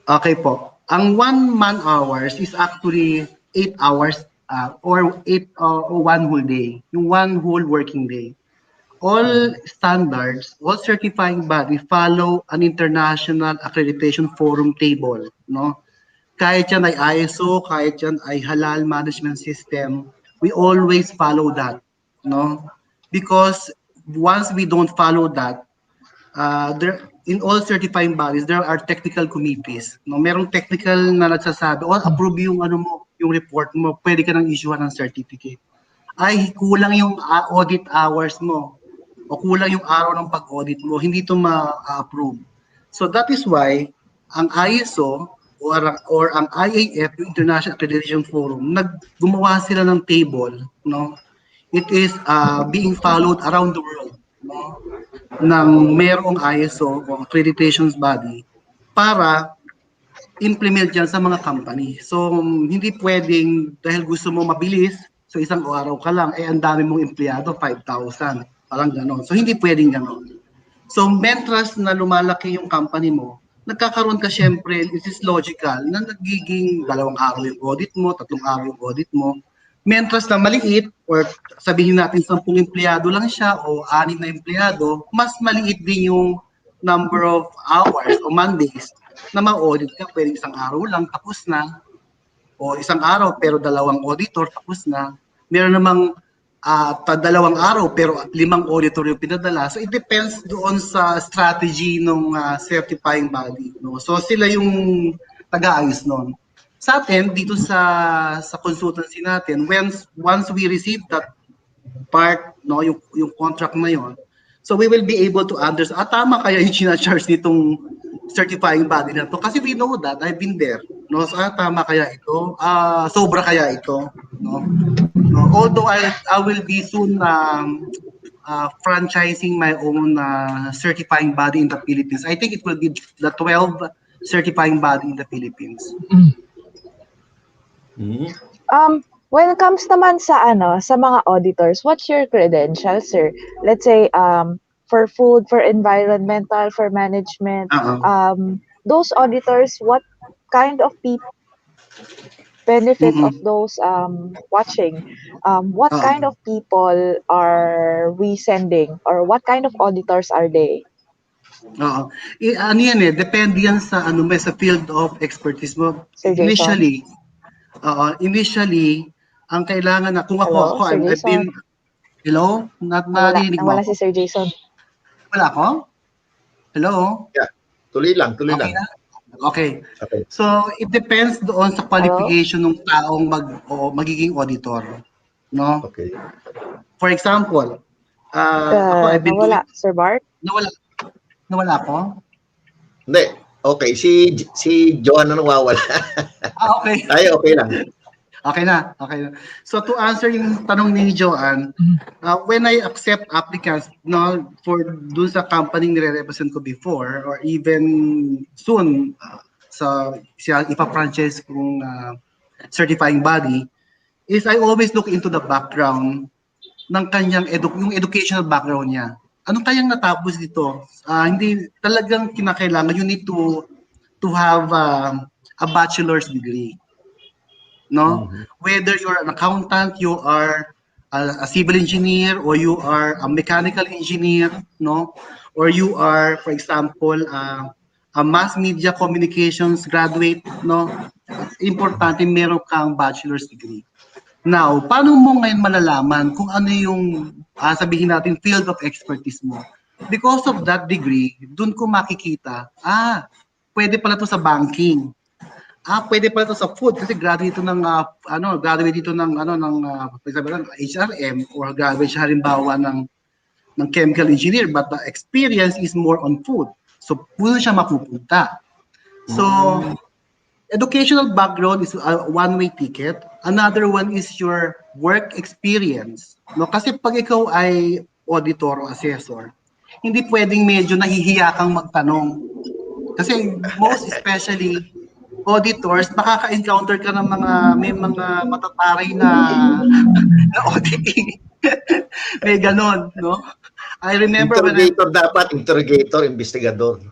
Speaker 4: Okay po. Ang 1 man hours is actually 8 hours or 1 whole day. Yung 1 whole working day. all standards, all certifying body follow an international accreditation forum table, no? Kahit yan ay ISO, kahit yan ay Halal Management System, we always follow that, no? Because once we don't follow that, there in all certifying bodies there are technical committees, no? Merong technical na nagsasabi o approve yung ano mo, yung report mo, pwede ka nang issue ng certificate. Ay kulang yung audit hours mo o kulang yung araw ng pag-audit mo, hindi to ma-approve. So that is why ang ISO or ang IAF, yung International Accreditation Forum, gumawa sila ng table, no? It is being followed around the world, no? Ng merong ISO o accreditations body para implement yan sa mga company. So, hindi pwedeng dahil gusto mo mabilis, so isang araw ka lang, ang dami mong empleyado, 5,000. Parang gano'n. So, hindi pwedeng gano'n. So, mentras na lumalaki yung company mo, nagkakaroon ka syempre, it is logical, na nagiging 2 araw yung audit mo, 3 araw yung audit mo. Mentras na maliit, or sabihin natin 10 empleyado lang siya o 6 na empleyado, mas maliit din yung number of hours o Mondays na ma-audit ka, pwedeng 1 araw lang, tapos na. O 1 araw, pero 2 auditor, tapos na. Meron namang 2 araw, pero 5 auditor yung pinadala. So, it depends doon sa strategy ng certifying body. No? So, sila yung taga-ayos nun. Sa atin, dito sa consultancy natin, once we receive that part, no, yung contract na yon, so we will be able to understand, tama kaya yung charge nitong certifying body na to, kasi we know that, I've been there, no? So, tama kaya ito, sobra kaya ito, no? No, although I will be soon franchising my own certifying body in the Philippines. I think it will be the 12 certifying body in the Philippines.
Speaker 3: When it comes naman sa sa mga auditors, what's your credentials, sir? Let's say for food, for environmental, for management, those auditors, what kind of people benefit of those watching? What kind of people are we sending, or what kind of auditors are they?
Speaker 4: Oo. Ano yan depende yan sa sa field of expertise mo.
Speaker 3: Sir Jason?
Speaker 4: Initially, ang kailangan na kung
Speaker 3: Hello,
Speaker 4: ako,
Speaker 3: Sir
Speaker 4: I've
Speaker 3: Jason?
Speaker 4: been, hello? Narinig mo
Speaker 3: Nawala
Speaker 4: ako?
Speaker 3: si Sir Jason.
Speaker 4: Wala ako? Hello?
Speaker 2: Yeah. Tuloy lang.
Speaker 4: Okay na? Okay.
Speaker 2: Okay.
Speaker 4: So, it depends doon sa qualification ng taong magiging auditor. No?
Speaker 2: Okay.
Speaker 4: For example, ako, I've been
Speaker 3: Nawala, Sir Bart?
Speaker 4: Nawala ako?
Speaker 2: Hindi. Okay. Si Joanna nawawala.
Speaker 4: Okay.
Speaker 2: Tayo, okay lang.
Speaker 4: Okay na. So to answer yung tanong ni Joanne, when I accept applicants for dun sa company nire-represent ko before or even soon sa ipa-franchise kong certifying body, is I always look into the background ng kanyang yung educational background niya. Ano kayang natapos dito? Hindi talagang kinakailangan, you need to have a bachelor's degree. No? Whether you're an accountant, you are a civil engineer, or you are a mechanical engineer, no? Or you are, for example, a mass media communications graduate, no? Importante meron kang bachelor's degree. Now, paano mo ngayon malalaman kung ano yung sabihin natin field of expertise mo? Because of that degree, dun ko makikita, pwede pala to sa banking. Pwede pala to sa food kasi graduate ito ng HRM or graduate siya halimbawa ng chemical engineer, but the experience is more on food. So, puno siya mapupunta. So, educational background is a one-way ticket. Another one is your work experience. No, kasi pag ikaw ay auditor o assessor, hindi pwedeng medyo nahihiya kang magtanong. Kasi most especially auditors, makaka-encounter ka ng may mga matataray na auditing. May ganon, no? I remember
Speaker 2: interrogator dapat, interrogator, investigador.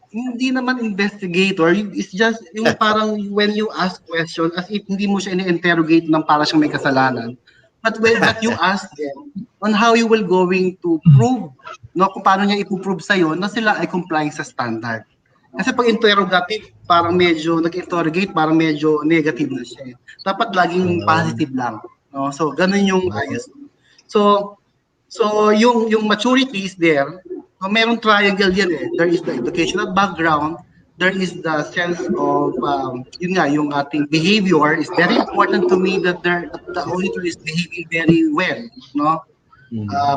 Speaker 4: Hindi naman investigator, it's just yung parang when you ask question as if hindi mo siya ini-interrogate ng para siyang may kasalanan. But you ask them on how you will going to prove, no, kung paano niya ipuprove sa'yo na sila ay complying sa standard. Kasi pag interrogative, parang medyo nag-interrogate, parang medyo negative na siya. Dapat laging positive lang. No? So, ganun yung ayos. So yung maturity is there. So, merong triangle yan eh. There is the educational background, there is the sense of, yun nga, yung ating behavior is very important to me that the auditor is behaving very well, no?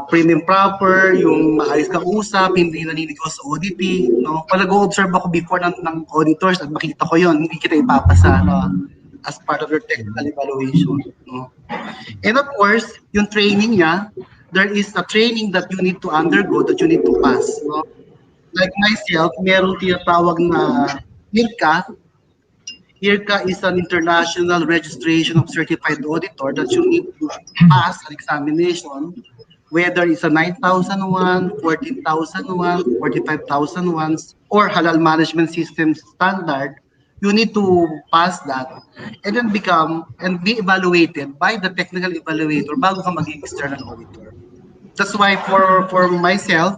Speaker 4: Prim and proper, yung maayos kang usap, hindi naninigaw sa auditing, no? Pag nag-observe ako before ng auditors at makita ko yun, hindi kita ipapasa, no? As part of your technical evaluation, no? And of course, yung training niya, there is a training that you need to undergo, that you need to pass, no? Like myself, meron tinatawag na HIRCA. HIRCA is an international registration of certified auditor that you need to pass an examination, whether it's a 9,001, 14,001, 45,001, or Halal Management System standard. You need to pass that and then become and be evaluated by the technical evaluator bago ka maging external auditor. That's why for myself,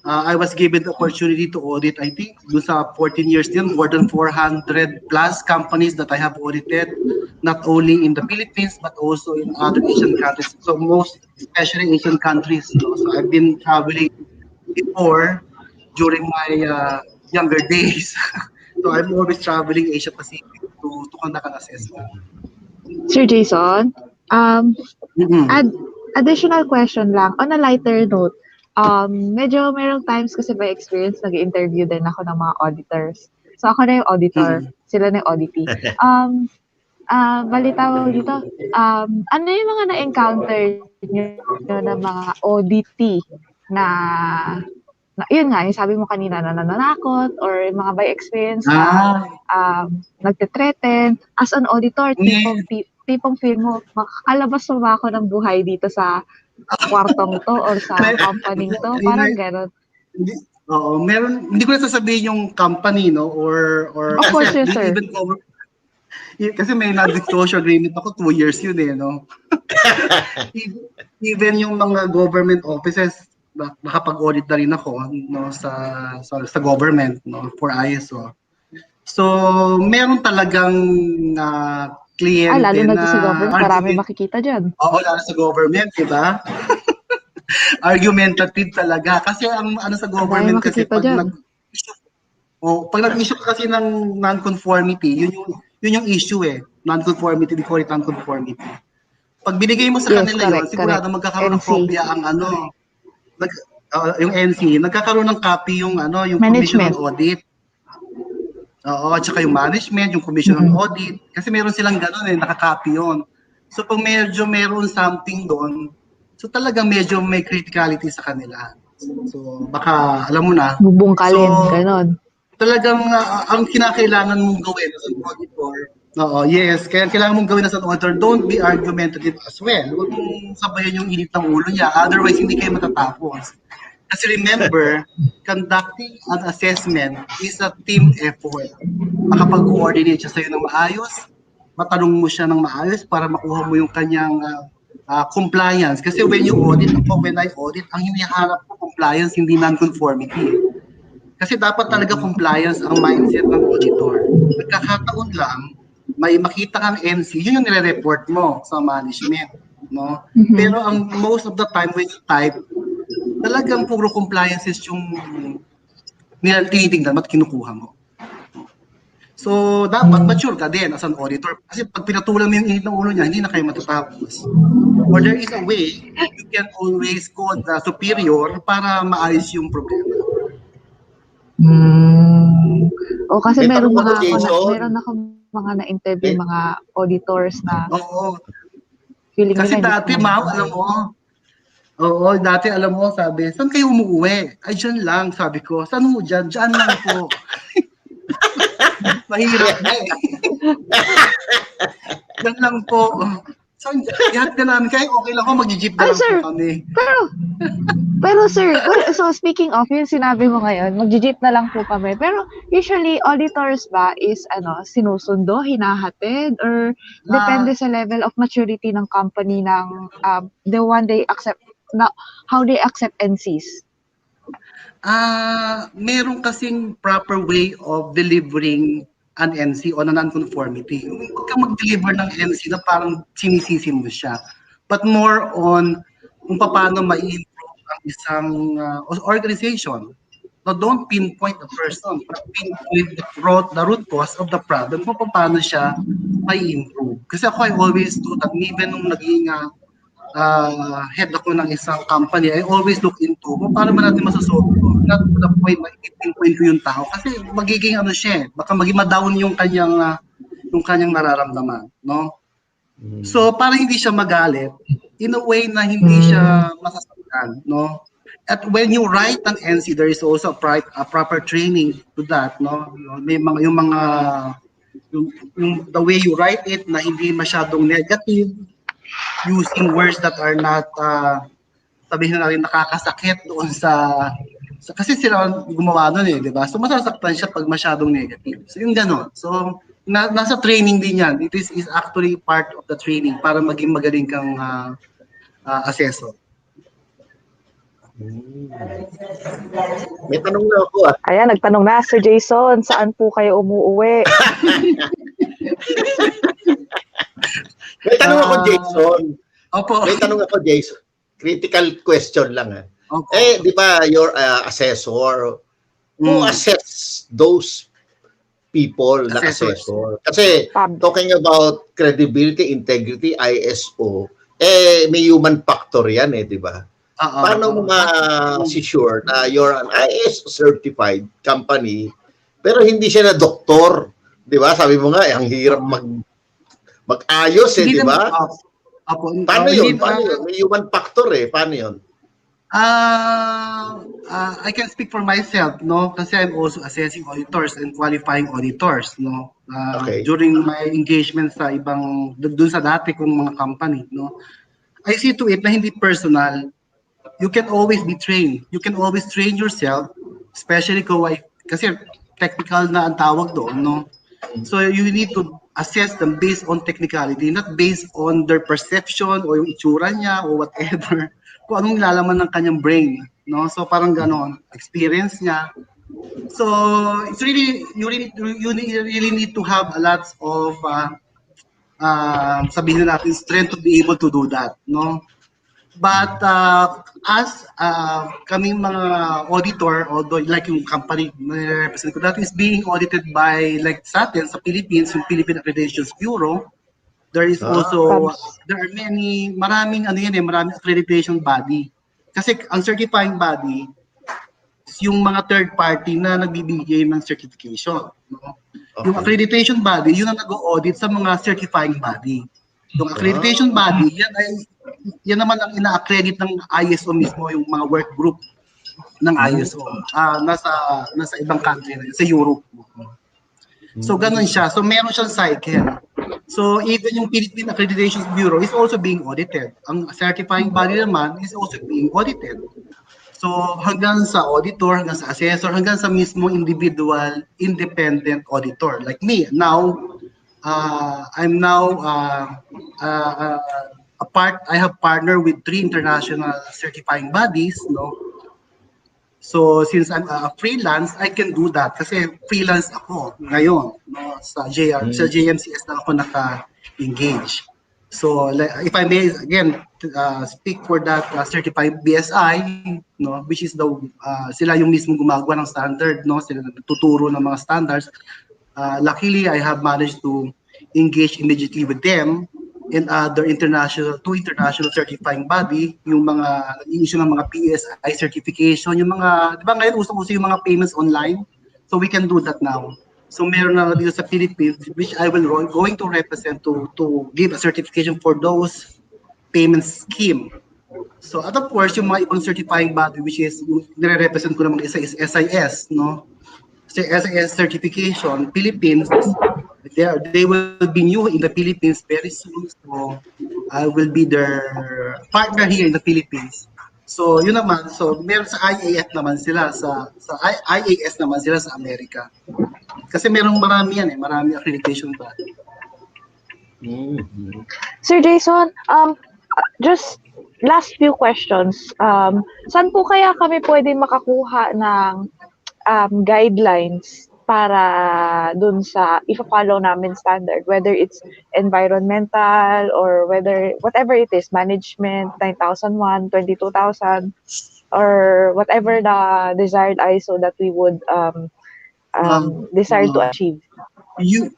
Speaker 4: I was given the opportunity to audit, I think, dun sa 14 years din, more than 400 plus companies that I have audited, not only in the Philippines, but also in other Asian countries. So most, especially Asian countries. So I've been traveling before, during my younger days. So I'm always traveling Asia Pacific to conduct an assessment.
Speaker 3: Sir Jason, additional question lang, on a lighter note, medyo merong times kasi by experience, nag-interview din ako ng mga auditors. So ako na yung auditor, sila na yung auditee. Balita dito, ano yung mga na-encounter nyo na mga auditee na yun nga, yung sabi mo kanina na nananakot or mga by experience na nagte-threaten. As an auditor, tipong feel mo, makakalabas mo ba ako ng buhay dito sa kwartong to or sa company to? Parang gano'n.
Speaker 4: Oo, meron, hindi ko na sasabihin yung company, no? Or
Speaker 3: of course, yes, sir.
Speaker 4: Kasi may non-disclosure agreement ako, 2 years yun eh, no? Even yung mga government offices, nakapag-audit na rin ako, no, sa government, no, for ISO. So, meron talagang kliyente
Speaker 3: lalo na sa government, marami
Speaker 4: argument,
Speaker 3: makikita dyan.
Speaker 4: Oo, lalo sa government, diba? Argumentative talaga. Kasi ang ano sa government kasi, pag nag-issue ka kasi ng non-conformity, yun yung issue eh. Non-conformity, we call it non-conformity. Pag binigay mo sa kanila yun, sigurado magkakaroon ng kopya ang ano, yung NC, nagkakaroon ng copy yung ano, yung Commission on Audit. Oo, at saka yung management, yung Commission on Audit. Kasi meron silang gano'n eh, nakakopy yun. So pag medyo meron something doon, so talagang medyo may criticality sa kanila. So baka, alam mo na.
Speaker 3: Bubungkalin, gano'n.
Speaker 4: Talagang ang kinakailangan mong gawin as an auditor, yes, kaya kailangan mong gawin as an auditor, don't be argumentative as well. Huwag mong sabayan yung init ng ulo niya, otherwise hindi kayo matatapos. Kasi remember, conducting an assessment is a team effort. Makapag-coordinate siya sa'yo ng maayos, matanong mo siya ng maayos para makuha mo yung kanyang compliance. Kasi when you audit, when I audit, ang hiniharap ko compliance, hindi non-conformity. Kasi dapat talaga compliance ang mindset ng auditor. Nagkakataon lang, may makita kang NC, yun yung nire-report mo sa management. No? Pero ang most of the time when you type, talagang puro compliances yung tinitingnan at kinukuha mo. So, dapat mature ka din as an auditor. Kasi pag pinatulan mo yung init ng ulo niya, hindi na kayo matatapos. Or there is a way, you can always call the superior para maayos yung problema.
Speaker 3: O kasi meron akong mga na-interview mga auditors na feeling
Speaker 4: kasi
Speaker 3: nila
Speaker 4: dati alam mo, alam mo, sabi, saan kayo umuwi? Ay, dyan lang, sabi ko. Saan mo dyan? Dyan lang po. Mahirap na eh. Dyan lang po. So, ihat ka namin. Kaya okay lang ako, mag-jeep na lang po kami.
Speaker 3: Pero sir, so speaking of yung sinabi mo ngayon, mag-jeep na lang po kami. Pero usually, auditors ba is sinusundo, hinahatid, or depende
Speaker 4: Ah,
Speaker 3: sa level of maturity ng company ng the one they accept, na, how they accept NCs?
Speaker 4: meron kasing proper way of delivering an NC on a non-conformity. Huwag kang mag-deliver ng NC na parang sinisisi mo siya. But more on kung paano ma-improve ang isang organization. No, don't pinpoint the person, but pinpoint the root cause of the problem kung paano siya may-improve. Kasi ako, I always do that. Even nung naging head ako ng isang company, I always look into kung paano ba natin masasolve ito. Not to the point na i-pinpoint ko yung tao kasi magiging ano siya, baka maging ma-down yung kanyang nararamdaman, no? So para hindi siya magalit in a way na hindi siya masasaktan, no? At when you write an NC, there is also a proper training to that, no? May mga yung the way you write it na hindi masyadong negative, using words that are not sabihin na natin nakakasakit doon kasi sila gumawa nun di ba? So masasaktan siya pag masyadong negative. So yung gano'n. So nasa training din yan. It is actually part of the training para maging magaling kang assessor.
Speaker 2: May tanong na ako
Speaker 3: Ayan, nagtanong na, Sir Jason, saan po kayo umuuwi?
Speaker 2: May tanong ako, Jason.
Speaker 4: Opo.
Speaker 2: May tanong ako, Jason. Critical question lang.
Speaker 4: Opo.
Speaker 2: Di ba, your assessor, who assess those people na assessor? Kasi, talking about credibility, integrity, ISO, may human factor yan di ba? Paano mo ma-sure na you're an ISO certified company, pero hindi siya na doktor? Di ba? Sabi mo nga, ang hirap mag-ayos di ba? Paano yun? May human factor Paano yun?
Speaker 4: I can speak for myself, no? Kasi I'm also assessing auditors and qualifying auditors, no? During my engagement sa dun sa dati kong mga company, no? I see to it na hindi personal. You can always be trained. You can always train yourself, especially kasi technical na ang tawag doon, no? So you need to assess them based on technicality, not based on their perception o yung itsura niya or whatever, kung anong nilalaman ng kanyang brain, no? So parang ganon, experience niya. So it's really you really need to have a lot of sabihin na natin strength to be able to do that, no? But as kaming mga auditor, although like yung company na represent ko, that is being audited by like sa atin, sa Philippines, yung Philippine Accreditation Bureau. There is also, there are maraming accreditation body. Kasi ang certifying body is yung mga third party na nagbibigay ng certification. No? Yung accreditation body, yun ang nag-audit sa mga certifying body. Yung accreditation body, yan naman ang ina-accredit ng ISO mismo, yung mga work group ng ISO. Nasa ibang country na, sa Europe. So ganun siya. So meron siyang cycle. So even yung Philippine Accreditation Bureau is also being audited. Ang certifying body naman is also being audited. So hanggang sa auditor, hanggang sa assessor, hanggang sa mismo individual independent auditor. Like me, now, I'm now I have partnered with 3 international certifying bodies, no? So since I'm a freelance, I can do that kasi freelance ako ngayon, no? Sa JMCS na ako naka-engage. So if I may again speak for that certified BSI, no, which is sila yung mismo gumagawa ng standard, no? Sila nagtuturo ng mga standards. Luckily, I have managed to engage immediately with them and other two international certifying body, yung mga nag-issue ng mga PSI certification, yung mga, di ba ngayon usong-uso yung mga payments online? So we can do that now. So meron na dito sa Philippines, which I will going to represent to give a certification for those payment scheme. So at of course, yung mga ibang certifying body, which is, nire-represent ko naman isa is SIS, no? SIS certification, Philippines, they will be new in the Philippines very soon. So I will be their partner here in the Philippines So, yun naman, so meron sa IAF naman sila, IAS naman sila sa Amerika. Kasi marami yan marami accreditation body.
Speaker 2: Mm-hmm.
Speaker 3: Sir Jason, just last few questions. Saan po kaya kami pwede makakuha ng guidelines para dun sa ifa-follow namin standard, whether it's environmental or whatever it is, management, 9001, 22,000, or whatever the desired ISO that we would desire to achieve.
Speaker 4: You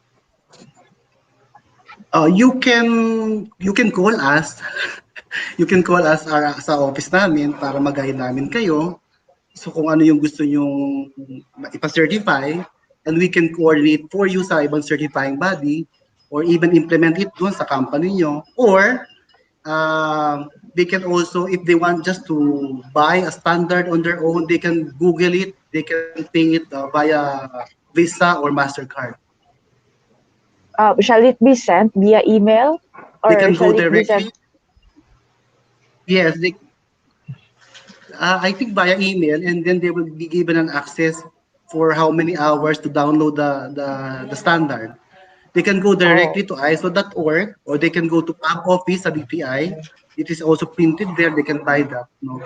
Speaker 4: you can call us. You can call us sa office namin para mag-guide namin kayo. So kung ano yung gusto nyong ipa-certify, and we can coordinate for you sa ibang certifying body or even implement it doon sa company nyo. Or they can also, if they want just to buy a standard on their own, they can Google it, they can pay it via Visa or MasterCard.
Speaker 3: Shall it be sent via email? Or
Speaker 4: they can go
Speaker 3: shall it be
Speaker 4: directly.
Speaker 3: sent?
Speaker 4: Yes, I think via email, and then they will be given an access for how many hours to download the standard. They can go directly to ISO.org, or they can go to PAB office sa BPI. It is also printed there. They can buy that. No?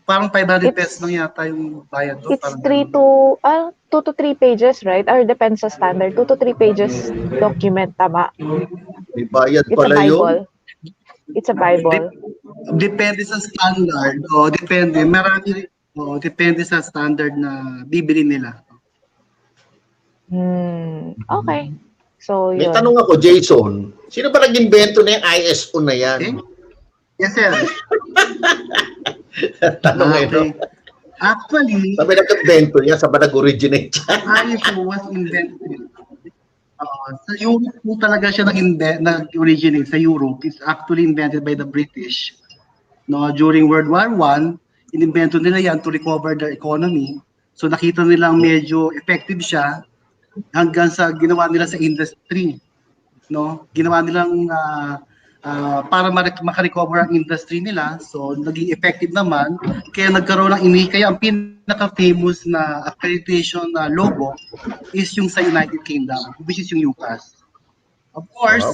Speaker 4: Parang 500 pesos lang yata yung bayad doon.
Speaker 3: It's 2 to 3 pages, right? Or depends sa standard. 2 to 3 pages document, tama?
Speaker 2: May bayad
Speaker 3: It's a
Speaker 2: pala
Speaker 3: Bible.
Speaker 2: yun.
Speaker 3: It's a Bible.
Speaker 4: Depende sa standard. Depende. Marami, depende sa standard na bibili nila.
Speaker 3: Okay. So,
Speaker 2: May
Speaker 3: yun.
Speaker 2: tanong ako, Jason. Sino ba nag-invento na yung ISO na yan?
Speaker 4: Okay? Yes, sir.
Speaker 2: Tanong
Speaker 4: Okay. Actually,
Speaker 2: sabi nag-invento niya, sabi nag-originate siya.
Speaker 4: ISO was invented. Sa Europe po talaga siya nag-originate sa Europe. It's actually invented by the British. No, during World War I, inimbento nila yan to recover their economy. So nakita nilang medyo effective siya hanggang sa ginawa nila sa industry. No? Ginawa nilang para makarecover ang industry nila. So naging effective naman. Kaya nagkaroon ng kaya ang pinaka-famous na accreditation na logo is yung sa United Kingdom, which is yung UCAS. Of course,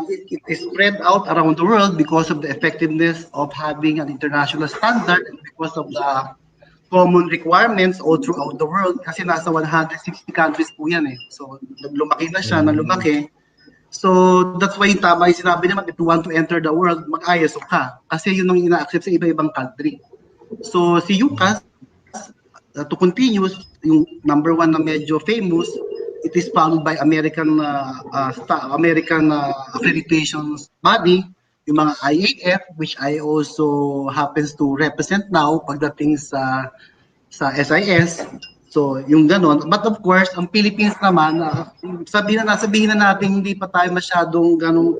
Speaker 4: it is spread out around the world because of the effectiveness of having an international standard and because of the common requirements all throughout the world kasi nasa 160 countries po yan So, lumaki na siya, lumaki. So, that's why tama yung sinabi naman, if you want to enter the world, mag-ISO ka. Kasi yun ang ina-accept sa iba-ibang country. So, si UCAS, to continue, yung number one na medyo famous, it is founded by American accreditation body, yung mga IAF, which I also happens to represent now pagdating sa SIS. So, yung ganon. But of course, ang Philippines naman, sabihin na natin hindi pa tayo masyadong ganong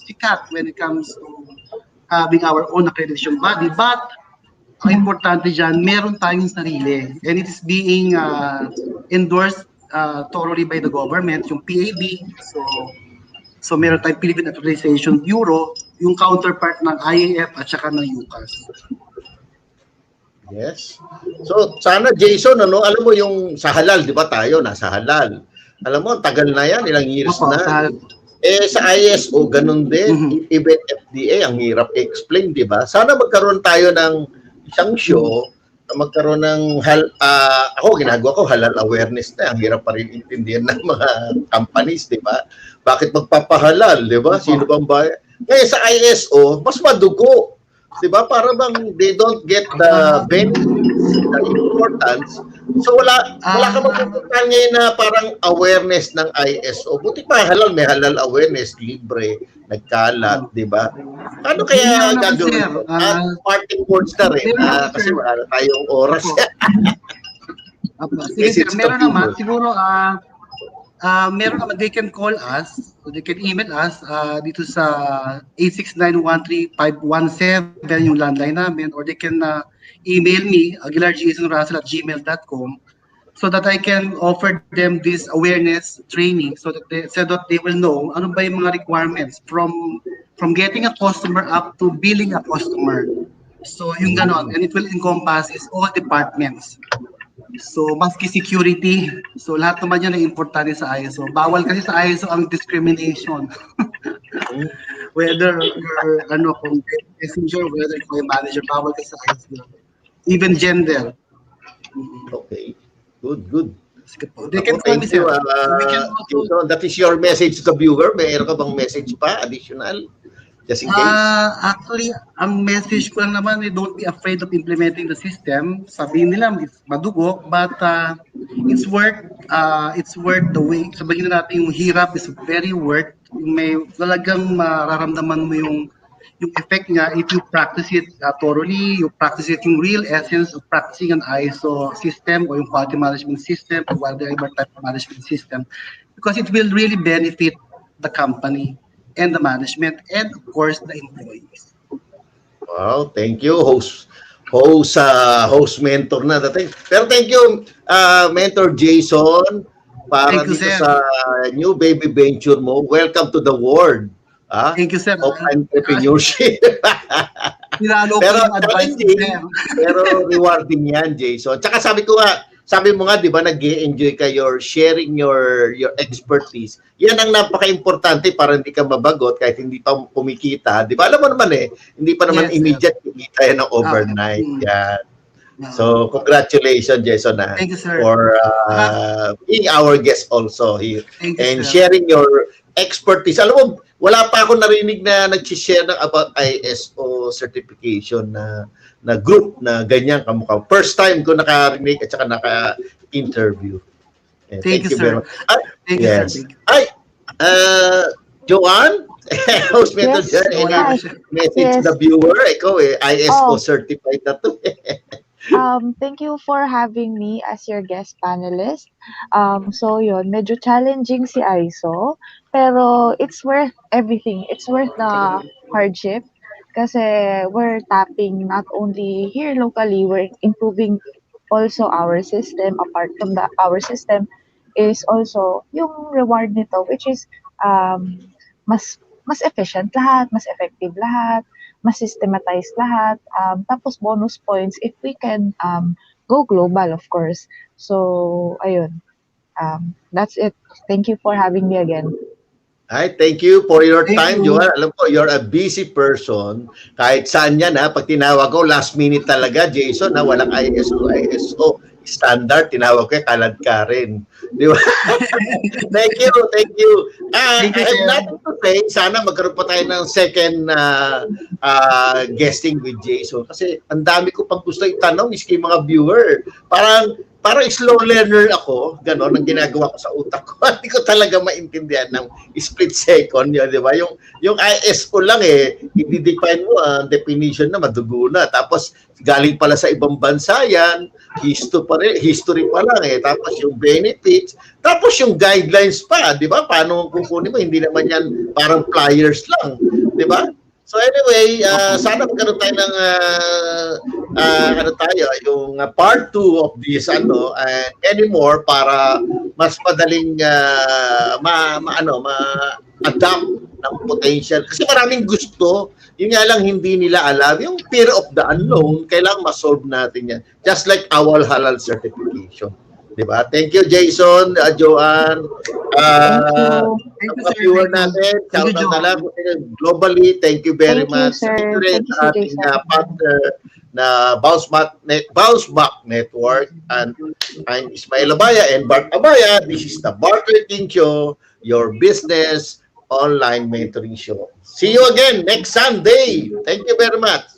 Speaker 4: sikat when it comes to having our own accreditation body. But, ang importante dyan, meron tayong sarili. And it is being endorsed thoroughly by the government, yung PAB. So meron tayong Philippine Accreditation Bureau, yung counterpart ng IAF at saka ng UCAS.
Speaker 2: Yes. So, sana Jason, alam mo yung sa Halal, di ba tayo, nasa Halal. Alam mo, tagal na yan, ilang years na. Sa ISO, ganun din. Even FDA, ang hirap i-explain, di ba? Sana magkaroon tayo ng isang show na magkaroon ng ako ginagawa ko halal awareness na, ang hirap pa rin intindihan ng mga companies, di ba? Bakit magpapahalal, di ba? Sino bang bayad? Ngayon sa ISO, mas madugo, di ba? Para bang they don't get the benefits, the importance. So wala ka mapupuntahan ngayon na parang awareness ng ISO. Buti pa halal, may halal awareness, libre, nagkalat, di ba? Ano kaya gagawin? Parting words na rin, kasi wala na tayong oras.
Speaker 4: Sige, meron naman, siguro, meron naman, they can call us, so they can email us dito sa 86913-517, yung landline namin, or they can email me, aguilarjasonrussell@gmail.com, so that I can offer them this awareness training so that they will know ano ba yung mga requirements from getting a customer up to billing a customer. So yung ganon, and it will encompass is all departments. So maski security, so lahat naman yan ay importante sa ISO. Bawal kasi sa ISO ang discrimination. Whether you're kung messenger, whether you're manager, bawal kasi sa ISO. Even gender.
Speaker 2: Okay. Good.
Speaker 4: They can call me, sir. So we can also,
Speaker 2: that is your message to the viewer. Mayroon ka bang message pa, additional? Just in case?
Speaker 4: Actually, ang message ko lang naman, don't be afraid of implementing the system. Sabihin nila, it's madugo, but it's worth the way. Sabihin na natin, yung hirap is very worth. May talagang mararamdaman mo yung effect niya if you practice it thoroughly, you practice it yung real essence of practicing an ISO system or yung quality management system or whatever type of management system, because it will really benefit the company and the management and of course the employees.
Speaker 2: Wow, thank you, host mentor na dating. Pero thank you, Mentor Jason, para
Speaker 4: Thank you,
Speaker 2: dito
Speaker 4: sir.
Speaker 2: sa new baby venture mo. Welcome to the world.
Speaker 4: Thank you, sir.
Speaker 2: Of entrepreneurship.
Speaker 4: Pinalo ko
Speaker 2: Pero
Speaker 4: yung advice
Speaker 2: challenging,
Speaker 4: sir.
Speaker 2: pero rewarding yan, Jason. Tsaka sabi mo nga, di ba, nag-enjoy ka sharing your expertise. Yan ang napaka-importante para hindi ka mabagot kahit hindi pa kumikita. Di ba? Alam mo naman hindi pa naman
Speaker 4: Yes,
Speaker 2: immediate kumita yan ng overnight. Yan. So, congratulations, Jason,
Speaker 4: Thank you, sir.
Speaker 2: for being our guest also here.
Speaker 4: Thank you,
Speaker 2: And
Speaker 4: sir.
Speaker 2: sharing your expertise. Alam mo, wala pa ako narinig na nag-share about ISO certification na group na ganyan kamukha. First time ko nakarinig at saka naka-interview.
Speaker 4: Thank you,
Speaker 2: very
Speaker 4: sir.
Speaker 2: much.
Speaker 4: Thank you,
Speaker 2: Yes.
Speaker 4: sir.
Speaker 2: Ay, Joanne, host mentor
Speaker 3: Yes.
Speaker 2: dyan, any
Speaker 3: Hi.
Speaker 2: message
Speaker 3: Yes.
Speaker 2: to the viewer? Ikaw ISO
Speaker 3: Oh.
Speaker 2: certified na to.
Speaker 3: Thank you for having me as your guest panelist. So yun, medyo challenging si ISO, pero it's worth everything. It's worth the hardship kasi we're tapping not only here locally, we're improving also our system. Apart from our system is also yung reward nito, which is mas efficient lahat, mas effective lahat, mas systematize lahat. Tapos bonus points if we can go global, of course. So, ayun. That's it. Thank you for having me again.
Speaker 2: Ay, thank you for your
Speaker 4: Thank
Speaker 2: time,
Speaker 4: you.
Speaker 2: Joanne. Alam ko, you're a busy person. Kahit saan yan, pag tinawag ko, last minute talaga, Jason, walang ISO standard, tinawag ko, kalad ka rin. Di ba? Thank you.
Speaker 4: Thank you,
Speaker 2: I have
Speaker 4: sir.
Speaker 2: nothing to say. Sana magkaroon pa tayo ng second guesting with Jason. Kasi ang dami ko pang gusto itanong is kay mga viewer. Parang slow learner ako, gano'n, ang ginagawa ko sa utak ko. Hindi ko talaga maintindihan ng split second yun, di ba? Yung ISO lang i-define mo ang definition na madugo na. Tapos galing pala sa ibang bansa yan, history pa lang Tapos yung benefits, tapos yung guidelines pa, di ba? Paano kukunin mo? Hindi naman yan parang flyers lang, di ba? So anyway, sana magkaroon tayo ng yung part 2 of this and anymore para mas madaling ma-adapt ng potential. Kasi maraming gusto, yun nga lang hindi nila alam. Yung fear of the unknown, kailangan ma-solve natin yan. Just like our Halal certification. Diba? Thank you, Jason, Joanne.
Speaker 3: Thank you.
Speaker 2: Mga viewer natin, shout out na lang globally. Thank you very much.
Speaker 3: Sir.
Speaker 2: Thank you rin
Speaker 3: Thank you,
Speaker 2: sa
Speaker 3: Sir
Speaker 2: ating
Speaker 3: Jason.
Speaker 2: partner na Bounce Back Network. And I'm Ismail Abaya and Bart Abaya. This is the Barter Show, your business online mentoring show. See you again next Sunday. Thank you very much.